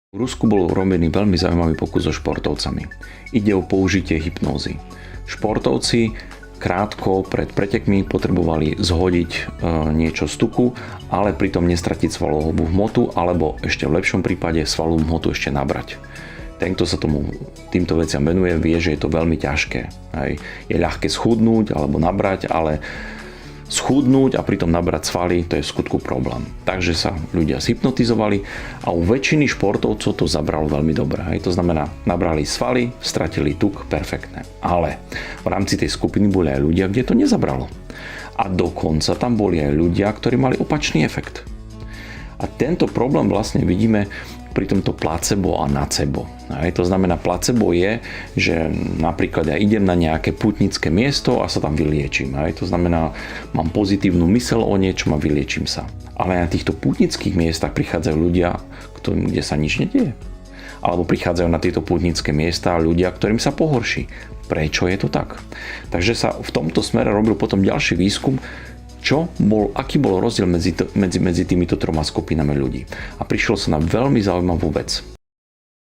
V Rusku bol urobený veľmi zaujímavý pokus so športovcami. Ide o použitie hypnózy. Športovci krátko pred pretekmi potrebovali zhodiť niečo z tuku, ale pritom nestratiť svalovú hmotu, alebo ešte v lepšom prípade svalovú hmotu ešte nabrať. Ten, kto sa týmto veciam venuje, vie, že je to veľmi ťažké. Je ľahké schudnúť alebo nabrať, ale schudnúť a pritom nabrať svaly, to je v skutku problém. Takže sa ľudia zhypnotizovali a u väčšiny športovcov to zabralo veľmi dobre. To znamená, nabrali svaly, stratili tuk, perfektné. Ale v rámci tej skupiny boli aj ľudia, kde to nezabralo. A dokonca tam boli aj ľudia, ktorí mali opačný efekt. A tento problém vlastne vidíme pri tomto placebo a nocebo. To znamená, placebo je, že napríklad ja idem na nejaké pútnické miesto a sa tam vyliečím. To znamená, mám pozitívnu myseľ o niečom a vyliečím sa. Ale na týchto pútnických miestach prichádzajú ľudia, kde sa nič nedieje. Alebo prichádzajú na tieto pútnické miesta ľudia, ktorým sa pohorší. Prečo je to tak? Takže sa v tomto smere robil potom ďalší výskum, aký bol rozdiel medzi týmito troma skupinami ľudí. A prišlo sa na veľmi zaujímavú vec.